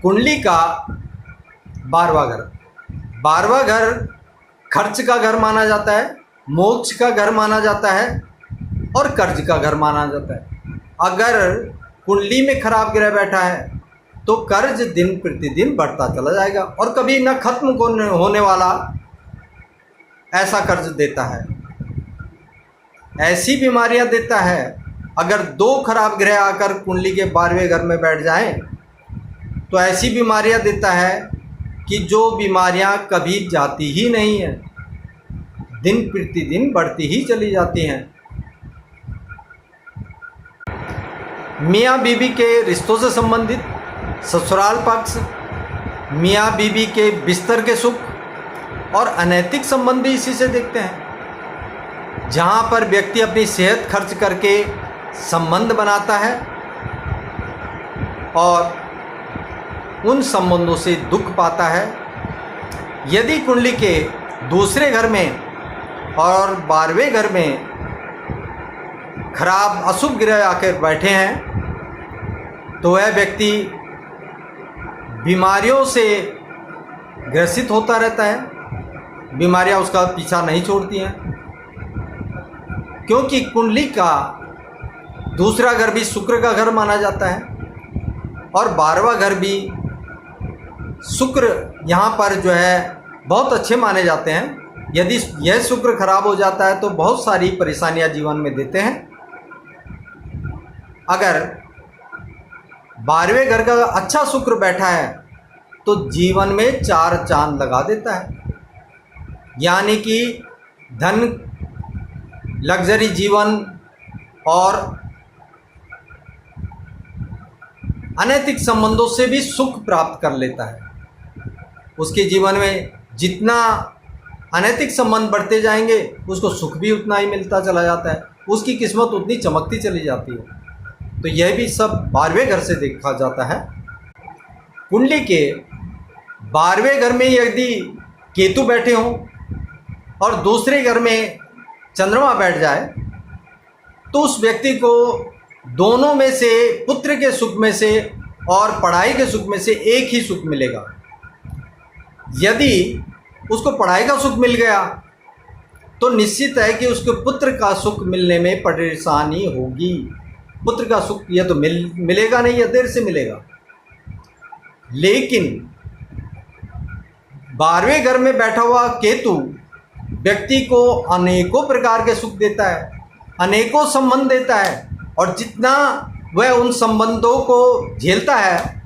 कुंडली का 12वां घर। 12वां घर खर्च का घर माना जाता है, मोक्ष का घर माना जाता है और कर्ज का घर माना जाता है। अगर कुंडली में खराब ग्रह बैठा है तो कर्ज दिन प्रतिदिन बढ़ता चला जाएगा और कभी न खत्म होने वाला ऐसा कर्ज देता है, ऐसी बीमारियां देता है। अगर 2 खराब ग्रह आकर कुंडली के 12वें घर में बैठ जाएं तो ऐसी बीमारियां देता है कि जो बीमारियां कभी जाती ही नहीं है, दिन प्रतिदिन बढ़ती ही चली जाती हैं। मियाँ बीबी के रिश्तों से संबंधित ससुराल पक्ष, मियाँ बीबी के बिस्तर के सुख और अनैतिक संबंध भी इसी से देखते हैं, जहाँ पर व्यक्ति अपनी सेहत खर्च करके संबंध बनाता है और उन संबंधों से दुख पाता है। यदि कुंडली के दूसरे घर में और 12वें घर में खराब अशुभ ग्रह आकर बैठे हैं तो वह व्यक्ति बीमारियों से ग्रसित होता रहता है, बीमारियां उसका पीछा नहीं छोड़ती हैं, क्योंकि कुंडली का दूसरा घर भी शुक्र का घर माना जाता है और 12वां घर भी शुक्र यहाँ पर जो है बहुत अच्छे माने जाते हैं। यदि यह शुक्र खराब हो जाता है तो बहुत सारी परेशानियां जीवन में देते हैं। अगर 12वें घर का अच्छा शुक्र बैठा है तो जीवन में 4 चांद लगा देता है, यानी कि धन, लग्जरी जीवन और अनैतिक संबंधों से भी सुख प्राप्त कर लेता है। उसके जीवन में जितना अनैतिक संबंध बढ़ते जाएंगे उसको सुख भी उतना ही मिलता चला जाता है, उसकी किस्मत उतनी चमकती चली जाती है। तो यह भी सब 12वें घर से देखा जाता है। कुंडली के 12वें घर में यदि केतु बैठे हों और दूसरे घर में चंद्रमा बैठ जाए तो उस व्यक्ति को दोनों में से, पुत्र के सुख में से और पढ़ाई के सुख में से एक ही सुख मिलेगा। यदि उसको पढ़ाई का सुख मिल गया तो निश्चित है कि उसके पुत्र का सुख मिलने में परेशानी होगी। पुत्र का सुख या तो मिलेगा नहीं या देर से मिलेगा। लेकिन 12वें घर में बैठा हुआ केतु व्यक्ति को अनेकों प्रकार के सुख देता है, अनेकों संबंध देता है और जितना वह उन संबंधों को झेलता है